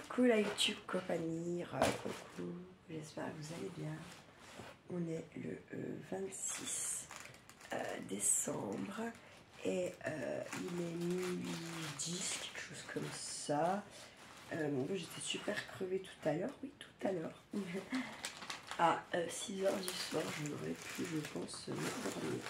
Coucou la YouTube compagnie, coucou, j'espère que vous allez bien. On est le 26 décembre et il est minuit 10, quelque chose comme ça. J'étais super crevée tout à l'heure, oui tout à l'heure. À 6 h du soir, je n'aurais pu, je pense, m'endormir.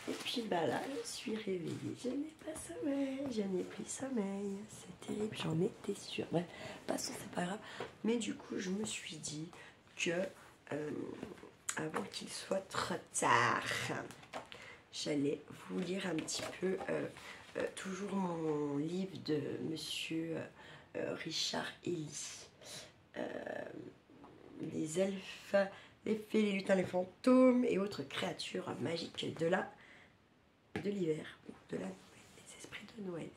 Et puis bah là, je suis réveillée, je n'ai pas sommeil, je n'ai plus sommeil, c'est terrible, j'en étais sûre. Bref, passons, c'est pas grave. Mais du coup, je me suis dit que avant qu'il soit trop tard, j'allais vous lire un petit peu toujours mon livre de monsieur Richard Ely. Les elfes, les fées, les lutins, les fantômes et autres créatures magiques de l'hiver, de la Noël, les esprits de Noël.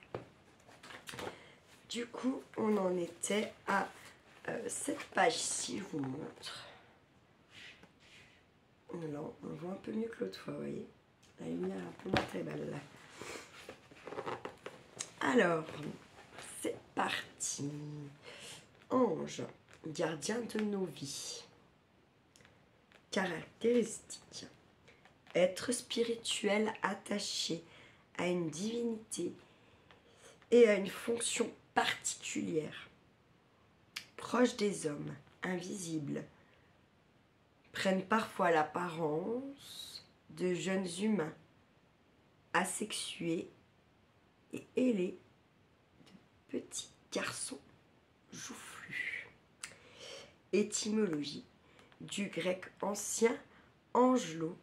Du coup, on en était à cette page ici, je vous montre. Là, on voit un peu mieux que l'autre fois, vous voyez. La lumière est un peu moins très belle là. Alors, c'est parti. Ange, gardien de nos vies. Caractéristiques. Être spirituel attaché à une divinité et à une fonction particulière. Proche des hommes, invisibles, prennent parfois l'apparence de jeunes humains, asexués et ailés de petits garçons joufflus. Étymologie du grec ancien angelo,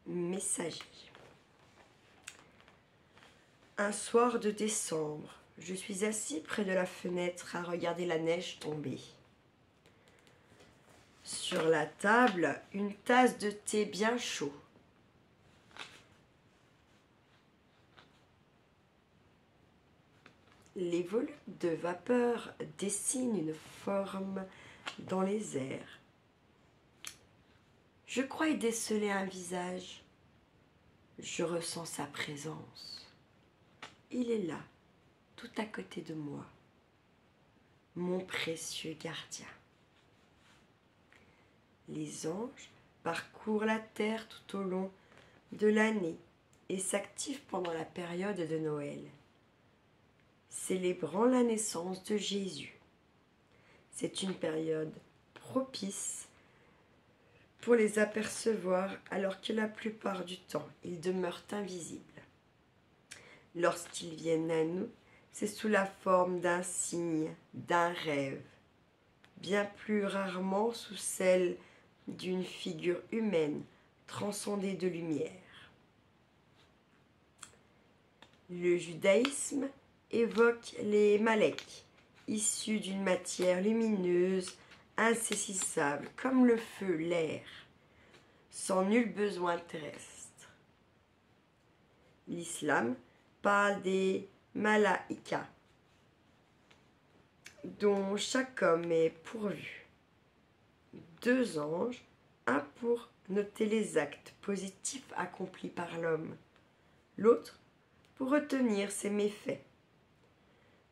messager. Un soir de décembre, je suis assis près de la fenêtre à regarder la neige tomber. Sur la table, une tasse de thé bien chaud. Les volumes de vapeur dessinent une forme dans les airs. Je crois y déceler un visage. Je ressens sa présence. Il est là, tout à côté de moi, mon précieux gardien. Les anges parcourent la terre tout au long de l'année et s'activent pendant la période de Noël, célébrant la naissance de Jésus. C'est une période propice pour les apercevoir alors que la plupart du temps, ils demeurent invisibles. Lorsqu'ils viennent à nous, c'est sous la forme d'un signe, d'un rêve, bien plus rarement sous celle d'une figure humaine transcendée de lumière. Le judaïsme évoque les Maleks, issus d'une matière lumineuse, insaisissable, comme le feu, l'air, sans nul besoin terrestre. L'islam parle des malaïkas, dont chaque homme est pourvu. 2 anges, un pour noter les actes positifs accomplis par l'homme, l'autre pour retenir ses méfaits,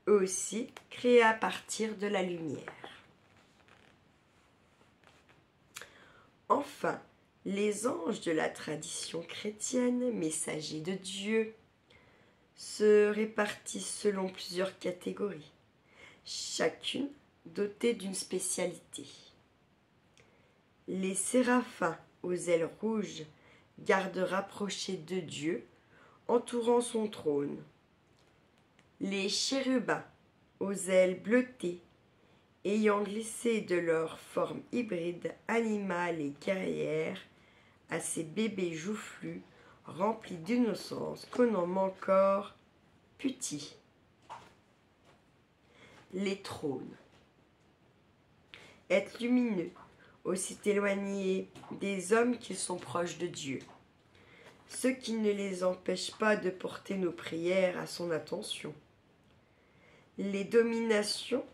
eux aussi créés à partir de la lumière. Enfin, les anges de la tradition chrétienne, messagers de Dieu, se répartissent selon plusieurs catégories, chacune dotée d'une spécialité. Les séraphins aux ailes rouges gardent rapprochés de Dieu, entourant son trône. Les chérubins aux ailes bleutées, ayant glissé de leur forme hybride, animale et guerrière, à ces bébés joufflus, remplis d'innocence, qu'on nomme encore putis. Les trônes. Être lumineux, aussi éloignés des hommes qu'ils sont proches de Dieu, ce qui ne les empêche pas de porter nos prières à son attention. Les dominations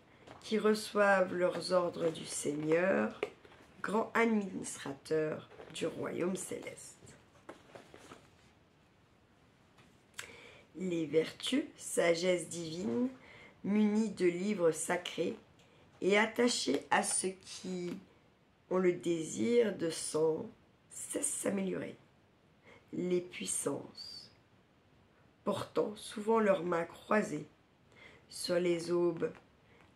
qui reçoivent leurs ordres du Seigneur, grand administrateur du royaume céleste. Les vertus, sagesse divine, munis de livres sacrés et attachés à ceux qui ont le désir de sans cesse s'améliorer. Les puissances, portant souvent leurs mains croisées sur les aubes,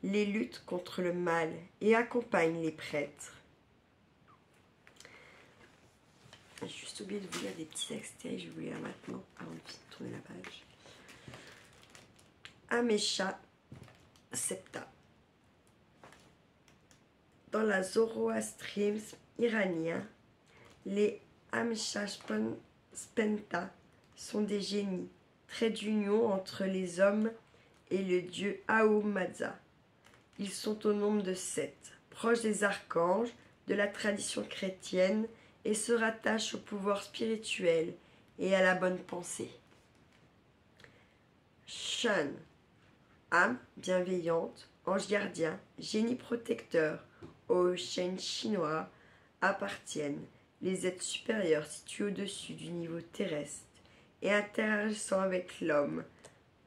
les luttent contre le mal et accompagnent les prêtres. J'ai juste oublié de vous lire des petits extraits, je vais vous lire maintenant avant de tourner la page. Amesha Septa. Dans la zoroastrisme iranien, les Amesha-Spenta sont des génies, traits d'union entre les hommes et le dieu Ahura-Mazda. Ils sont au nombre de 7, proches des archanges de la tradition chrétienne et se rattachent au pouvoir spirituel et à la bonne pensée. Shan, âme bienveillante, ange gardien, génie protecteur, aux chaînes chinois appartiennent les êtres supérieurs situés au-dessus du niveau terrestre et interagissant avec l'homme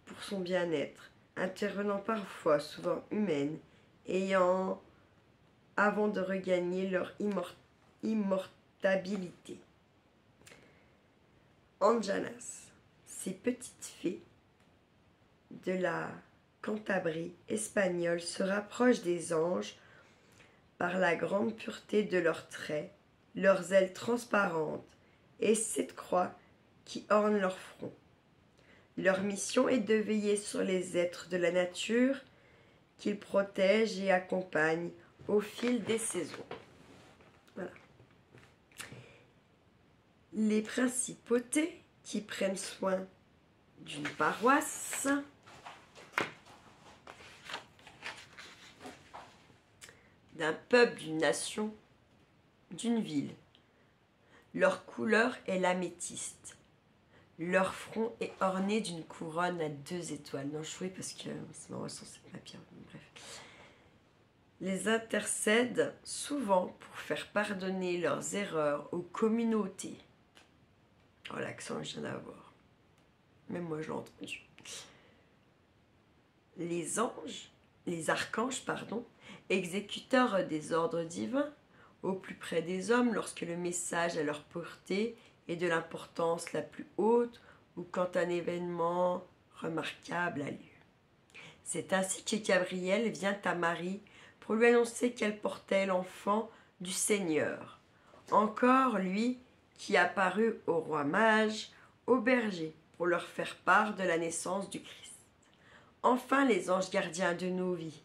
pour son bien-être, intervenant parfois, souvent humaines, avant de regagner leur immortalité. Anjanas, ces petites fées de la Cantabrie espagnole se rapprochent des anges par la grande pureté de leurs traits, leurs ailes transparentes et cette croix qui orne leur front. Leur mission est de veiller sur les êtres de la nature qu'ils protègent et accompagnent au fil des saisons. Voilà. Les principautés qui prennent soin d'une paroisse d'un peuple, d'une nation, d'une ville. Leur couleur est l'améthyste. Leur front est orné d'une couronne à 2 étoiles. Non, je souris parce que c'est marrant, c'est ma pierre. Bref. Les intercèdent souvent pour faire pardonner leurs erreurs aux communautés. Oh, l'accent, je viens d'avoir. Même moi, je l'ai entendu. Les archanges, exécuteurs des ordres divins, au plus près des hommes lorsque le message à leur portée est de l'importance la plus haute ou quand un événement remarquable a lieu. C'est ainsi que Gabriel vient à Marie pour lui annoncer qu'elle portait l'enfant du Seigneur. Encore lui qui apparut au roi mage, aux bergers, pour leur faire part de la naissance du Christ. Enfin les anges gardiens de nos vies,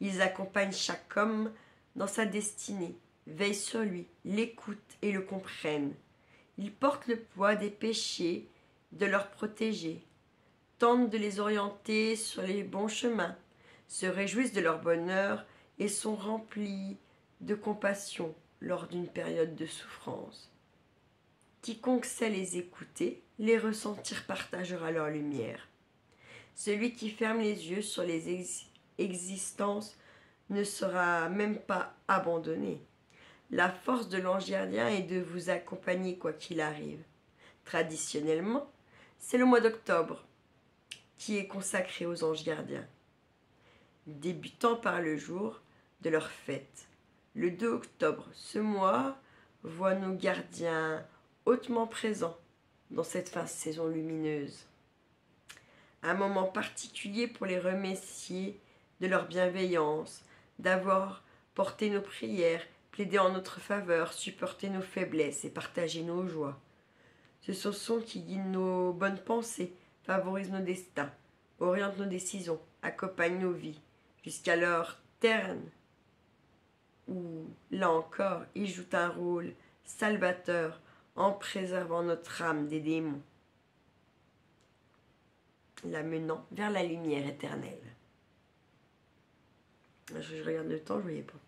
ils accompagnent chaque homme dans sa destinée, veillent sur lui, l'écoutent et le comprennent. Ils portent le poids des péchés de leurs protégés, tentent de les orienter sur les bons chemins, se réjouissent de leur bonheur et sont remplis de compassion lors d'une période de souffrance. Quiconque sait les écouter, les ressentir partagera leur lumière. Celui qui ferme les yeux sur les existences ne sera même pas abandonné. La force de l'ange gardien est de vous accompagner quoi qu'il arrive. Traditionnellement, c'est le mois d'octobre qui est consacré aux anges gardiens, débutant par le jour de leur fête. Le 2 octobre, ce mois voit nos gardiens hautement présents dans cette fin de saison lumineuse. Un moment particulier pour les remercier de leur bienveillance, d'avoir porté nos prières, plaidé en notre faveur, supporté nos faiblesses et partagé nos joies. Ce sont ceux qui guident nos bonnes pensées, favorisent nos destins, orientent nos décisions, accompagnent nos vies, jusqu'à leur terme, où, là encore, ils jouent un rôle salvateur en préservant notre âme des démons, la menant vers la lumière éternelle. Je regarde le temps, je ne voyais pas.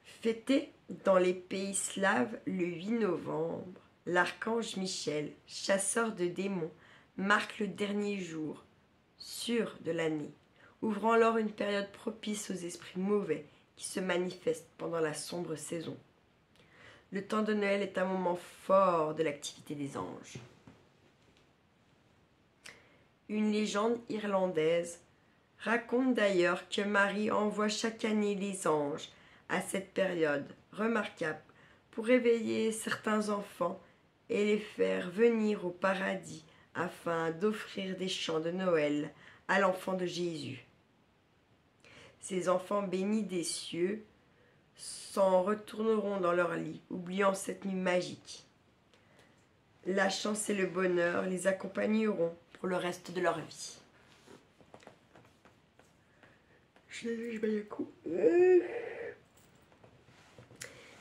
Fêté dans les pays slaves le 8 novembre, l'archange Michel, chasseur de démons, marque le dernier jour sûr de l'année, ouvrant alors une période propice aux esprits mauvais qui se manifestent pendant la sombre saison. Le temps de Noël est un moment fort de l'activité des anges. Une légende irlandaise raconte d'ailleurs que Marie envoie chaque année les anges à cette période remarquable pour réveiller certains enfants et les faire venir au paradis afin d'offrir des chants de Noël à l'enfant de Jésus. Ces enfants bénis des cieux s'en retourneront dans leur lit, oubliant cette nuit magique. La chance et le bonheur les accompagneront pour le reste de leur vie.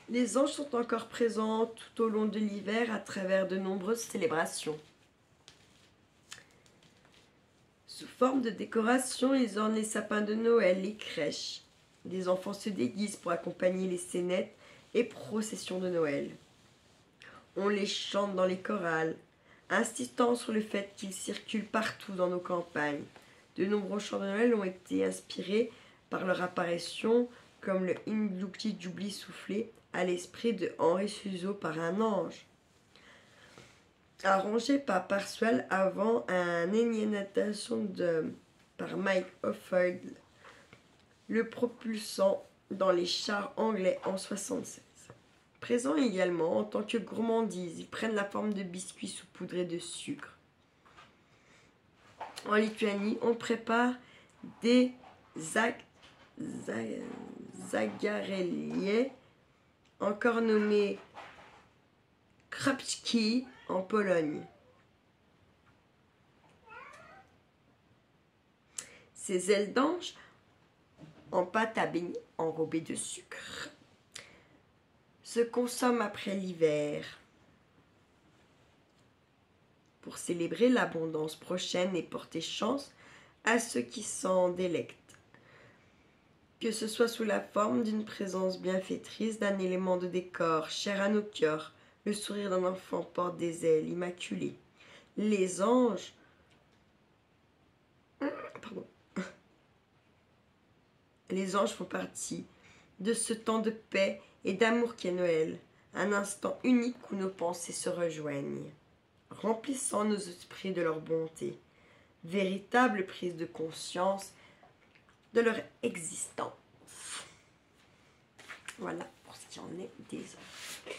Les anges sont encore présents tout au long de l'hiver à travers de nombreuses célébrations. Sous forme de décoration, ils ornent les sapins de Noël, les crèches. Les enfants se déguisent pour accompagner les scénettes et processions de Noël. On les chante dans les chorales, insistant sur le fait qu'ils circulent partout dans nos campagnes. De nombreux chants de Noël ont été inspirés par leur apparition, comme le Inglouti Djoubli soufflé à l'esprit de Henri Suzeau par un ange. Arrangé par Parswell avant un énième natation par Mike Oldfield, le propulsant dans les chars anglais en 1976. Présents également en tant que gourmandise, ils prennent la forme de biscuits saupoudrés de sucre. En Lituanie, on prépare des zagareliers, encore nommés krapczki en Pologne. Ces ailes d'ange en pâte à baigner enrobées de sucre se consomment après l'hiver pour célébrer l'abondance prochaine et porter chance à ceux qui s'en délectent. Que ce soit sous la forme d'une présence bienfaitrice, d'un élément de décor cher à nos cœurs, le sourire d'un enfant porte des ailes immaculées. Les anges font partie de ce temps de paix et d'amour qu'est Noël, un instant unique où nos pensées se rejoignent, remplissant nos esprits de leur bonté, véritable prise de conscience de leur existence. Voilà pour ce qui en est des anges.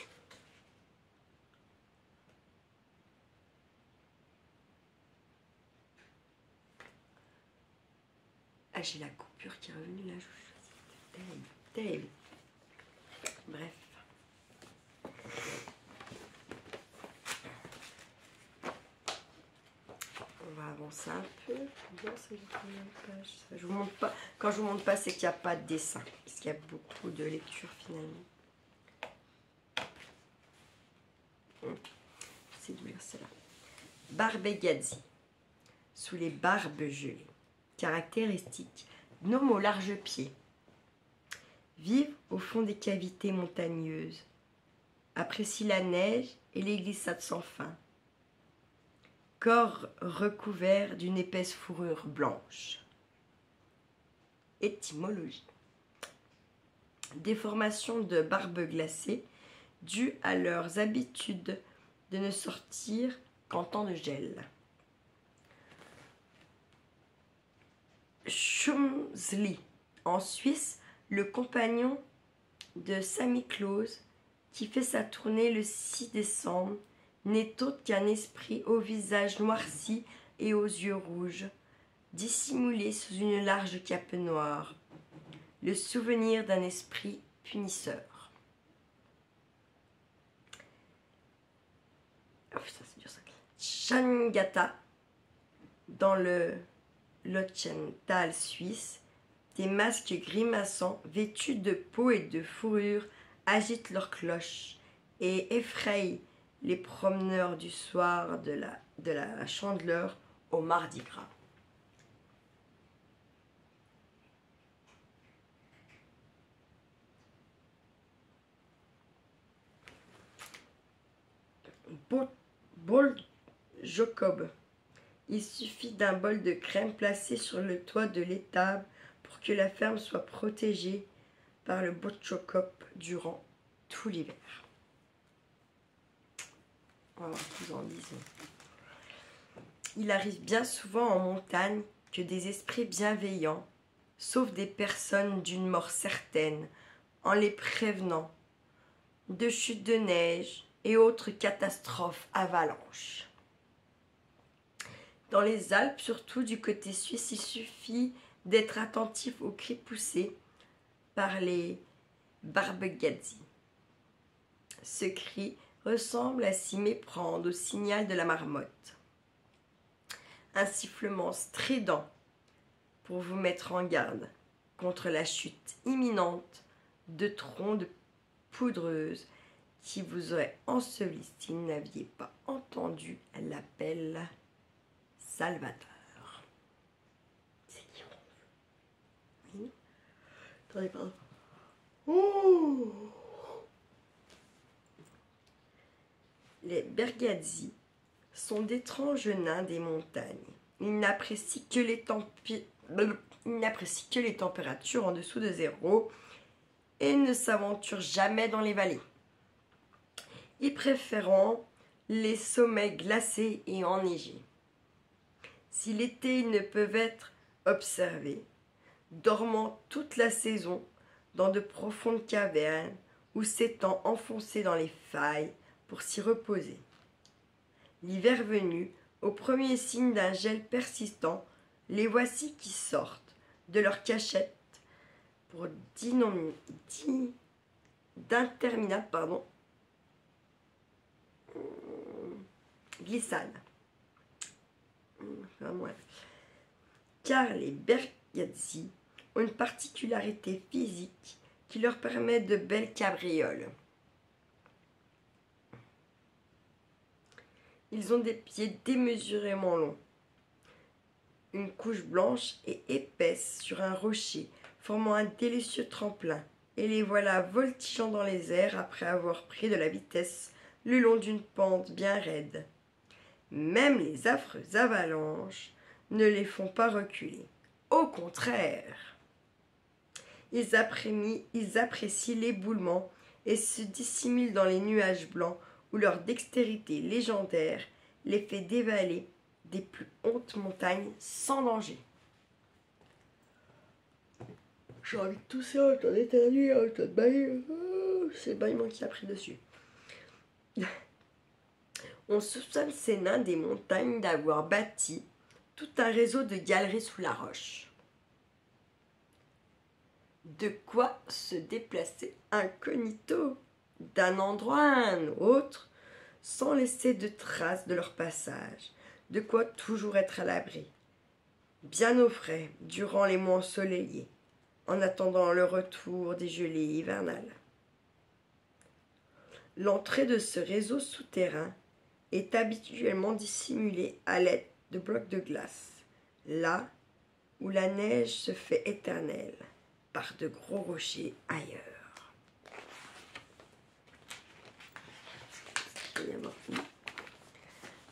Ah, j'ai la coupure qui est revenue là, je suis terrible, terrible. Bref. On va avancer un peu. Je vous montre pas. Quand je vous montre pas, c'est qu'il n'y a pas de dessin. Parce qu'il y a beaucoup de lecture finalement. C'est d'où lire cela. Barbegazzi. Sous les barbes gelées. Caractéristiques. Gnome aux larges pieds. Vivent au fond des cavités montagneuses. Apprécient la neige et les glissades sans fin. Corps recouvert d'une épaisse fourrure blanche. Étymologie. Déformation de barbe glacée due à leurs habitudes de ne sortir qu'en temps de gel. Schumsli. En Suisse, le compagnon de Samy Claus qui fait sa tournée le 6 décembre n'est autre qu'un esprit au visage noirci et aux yeux rouges, dissimulé sous une large cape noire, le souvenir d'un esprit punisseur. Oh putain, c'est dur ça. Changata, dans le Lotchental suisse, des masques grimaçants vêtus de peau et de fourrure agitent leurs cloches et effrayent les promeneurs du soir de la Chandeleur au Mardi Gras. Bol Jacob. Il suffit d'un bol de crème placé sur le toit de l'étable pour que la ferme soit protégée par le Botchokop durant tout l'hiver. On va voir plus en lisant. Il arrive bien souvent en montagne que des esprits bienveillants sauvent des personnes d'une mort certaine en les prévenant de chutes de neige et autres catastrophes avalanches. Dans les Alpes, surtout du côté suisse, il suffit d'être attentif aux cris poussés par les Barbegazzi. Ce cri ressemble à s'y méprendre au signal de la marmotte. Un sifflement strident pour vous mettre en garde contre la chute imminente de troncs de poudreuse qui vous aurait enseveli si vous n'aviez pas entendu l'appel salvateur. C'est qui on veut? Oui. Attendez, pardon. Oh. Les Bergazzi sont d'étranges nains des montagnes. Ils n'apprécient que les températures en dessous de 0 et ne s'aventurent jamais dans les vallées. Ils préfèrent les sommets glacés et enneigés. Si l'été ils ne peuvent être observés, dormant toute la saison dans de profondes cavernes ou s'étant enfoncés dans les failles pour s'y reposer. L'hiver venu, au premier signe d'un gel persistant, les voici qui sortent de leur cachette pour d'interminables glissades. Car les Bergazzi ont une particularité physique qui leur permet de belles cabrioles. Ils ont des pieds démesurément longs, une couche blanche et épaisse sur un rocher, formant un délicieux tremplin, et les voilà voltigeant dans les airs après avoir pris de la vitesse le long d'une pente bien raide. Même les affreuses avalanches ne les font pas reculer. Au contraire, ils apprécient l'éboulement et se dissimulent dans les nuages blancs où leur dextérité légendaire les fait dévaler des plus hautes montagnes sans danger. J'ai envie de tousser, autant d'éternuer, autant de bailler. C'est le bâillement qui a pris dessus. On soupçonne ces nains des montagnes d'avoir bâti tout un réseau de galeries sous la roche. De quoi se déplacer incognito d'un endroit à un autre sans laisser de traces de leur passage. De quoi toujours être à l'abri, bien au frais durant les mois ensoleillés, en attendant le retour des gelées hivernales. L'entrée de ce réseau souterrain est habituellement dissimulée à l'aide de blocs de glace, là où la neige se fait éternelle, par de gros rochers ailleurs.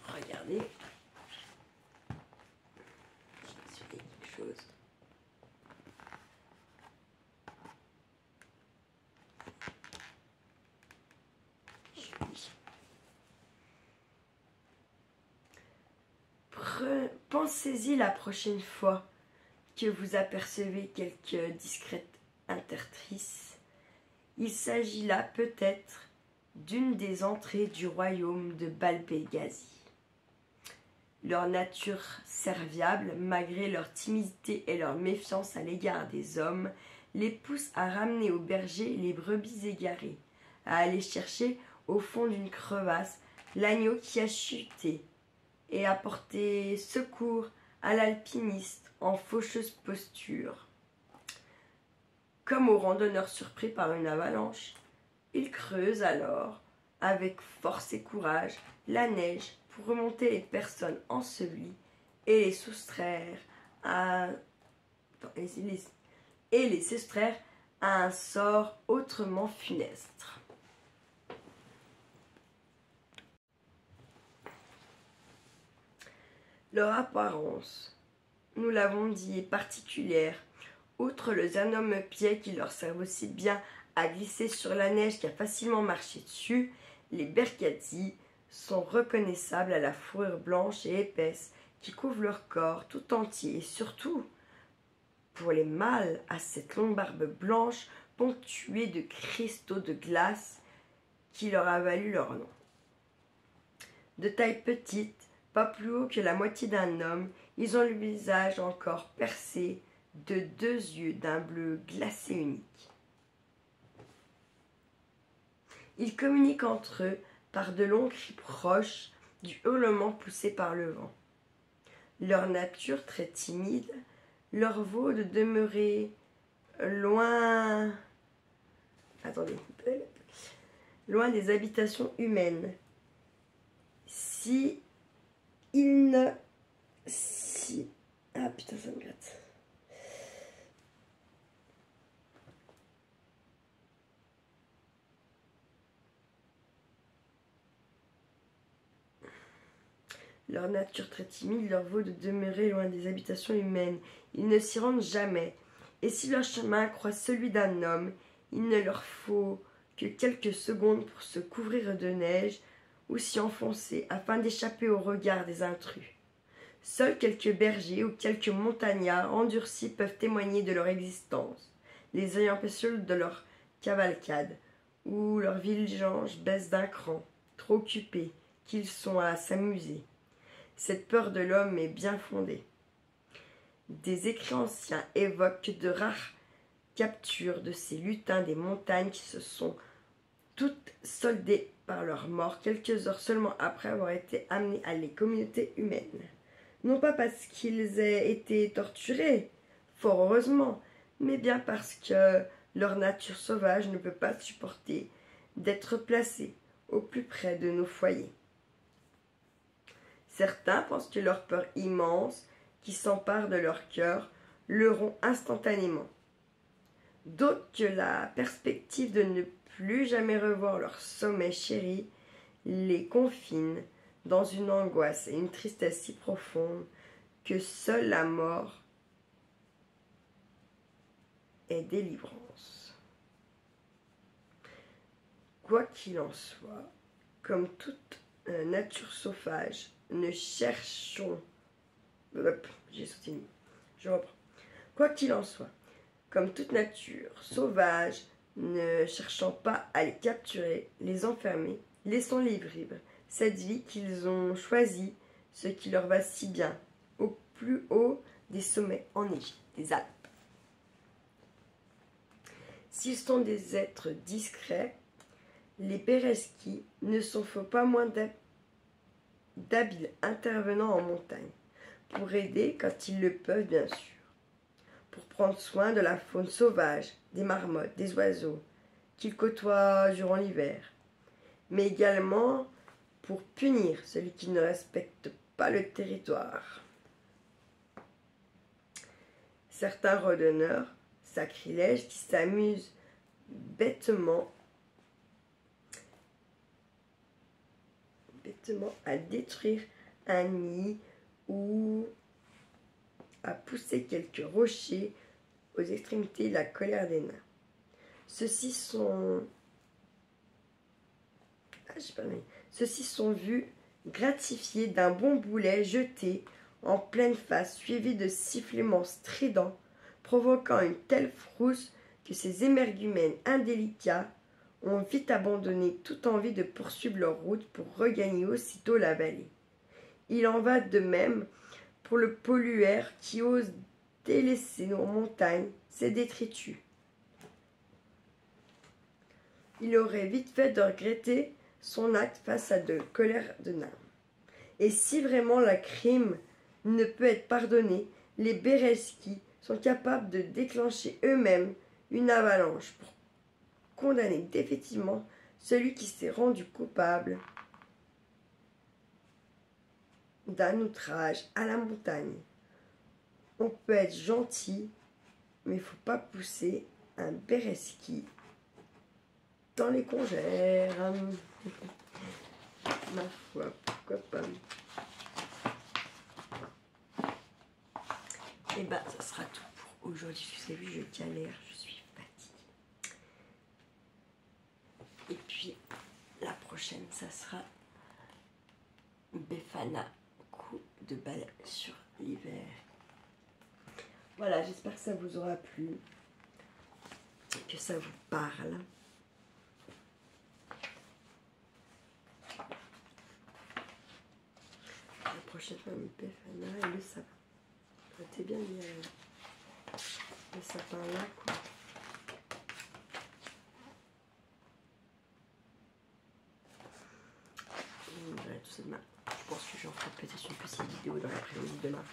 Regardez. J'ai quelque chose. Pensez-y la prochaine fois que vous apercevez quelques discrètes interstices. Il s'agit là peut-être d'une des entrées du royaume de Balbegazzi. Leur nature serviable, malgré leur timidité et leur méfiance à l'égard des hommes, les pousse à ramener au berger les brebis égarées, à aller chercher au fond d'une crevasse l'agneau qui a chuté, et à porter secours à l'alpiniste en faucheuse posture. Comme aux randonneurs surpris par une avalanche, ils creusent alors, avec force et courage, la neige pour remonter les personnes ensevelies et les soustraire à un sort autrement funeste. Leur apparence, nous l'avons dit, est particulière. Outre les énormes pieds qui leur servent aussi bien à glisser sur la neige qu'à facilement marcher dessus, les Bergazzi sont reconnaissables à la fourrure blanche et épaisse qui couvrent leur corps tout entier et surtout, pour les mâles, à cette longue barbe blanche ponctuée de cristaux de glace qui leur a valu leur nom. De taille petite, pas plus haut que la moitié d'un homme, ils ont le visage encore percé de 2 yeux d'un bleu glacé unique. Ils communiquent entre eux par de longs cris proches du hurlement poussé par le vent. Leur nature très timide leur vaut de demeurer loin des habitations humaines. Ah putain, ça me gratte. Leur nature très timide leur vaut de demeurer loin des habitations humaines. Ils ne s'y rendent jamais. Et si leur chemin croise celui d'un homme, il ne leur faut que quelques secondes pour se couvrir de neige ou s'y enfoncer afin d'échapper au regard des intrus. Seuls quelques bergers ou quelques montagnards endurcis peuvent témoigner de leur existence, les ayant empêchés de leur cavalcade, où leurs villages baissent d'un cran, trop occupés qu'ils sont à s'amuser. Cette peur de l'homme est bien fondée. Des écrits anciens évoquent de rares captures de ces lutins des montagnes qui se sont toutes soldées par leur mort quelques heures seulement après avoir été amenés à les communautés humaines. Non pas parce qu'ils aient été torturés, fort heureusement, mais bien parce que leur nature sauvage ne peut pas supporter d'être placée au plus près de nos foyers. Certains pensent que leur peur immense, qui s'empare de leur cœur, le rompt instantanément. D'autres que la perspective de ne plus jamais revoir leur sommet chéri les confine dans une angoisse et une tristesse si profonde que seule la mort est délivrance. Quoi qu'il en soit, comme toute nature sauvage, ne cherchons... J'ai sauté une ligne. Je reprends. Quoi qu'il en soit, comme toute nature sauvage, ne cherchant pas à les capturer, les enfermer, laissons-les vivre cette vie qu'ils ont choisie, ce qui leur va si bien, au plus haut des sommets en Égypte, des Alpes. S'ils sont des êtres discrets, les Bereski ne sont pas moins d'habiles intervenants en montagne, pour aider quand ils le peuvent bien sûr, pour prendre soin de la faune sauvage, des marmottes, des oiseaux, qu'ils côtoient durant l'hiver, mais également pour punir celui qui ne respecte pas le territoire. Certains randonneurs sacrilèges qui s'amusent bêtement à détruire un nid ou à pousser quelques rochers aux extrémités de la colère des nains. Ceux-ci sont vus gratifiés d'un bon boulet jeté en pleine face, suivi de sifflements stridents, provoquant une telle frousse que ces émergumènes indélicats ont vite abandonné toute envie de poursuivre leur route pour regagner aussitôt la vallée. Il en va de même pour le polluaire qui ose délaisser nos montagnes, ses détritus. Il aurait vite fait de regretter son acte face à de colère de nains. Et si vraiment le crime ne peut être pardonné, les Bereski sont capables de déclencher eux-mêmes une avalanche pour condamner définitivement celui qui s'est rendu coupable d'un outrage à la montagne. On peut être gentil, mais il ne faut pas pousser un Bereski dans les congères. Ma foi, pourquoi pas. Et ben, ça sera tout pour aujourd'hui. Vous avez vu, je galère, je suis fatiguée. Et puis, la prochaine, ça sera Befana Coup de balles sur l'hiver. Voilà, j'espère que ça vous aura plu, que ça vous parle. La prochaine fois, me Befana et le sapin. T'es bien mis le sapin là, quoi. Voilà, tout ça demain. Je pense que j'en ferai peut-être une petite vidéo dans l'après-midi demain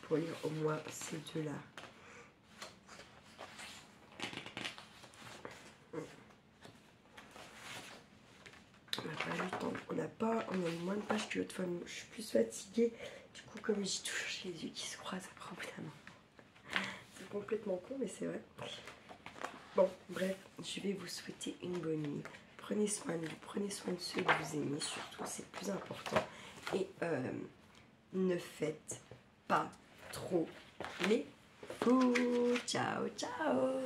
pour lire au moins ces deux-là. On a eu moins de pages que l'autre fois. Je suis plus fatiguée. Du coup, comme j'ai toujours les yeux qui se croisent après au bout d'un moment. C'est complètement con, mais c'est vrai. Bon, bref, je vais vous souhaiter une bonne nuit. Prenez soin de vous, prenez soin de ceux que vous aimez, surtout, c'est le plus important. Et ne faites pas trop les fous. Ciao, ciao!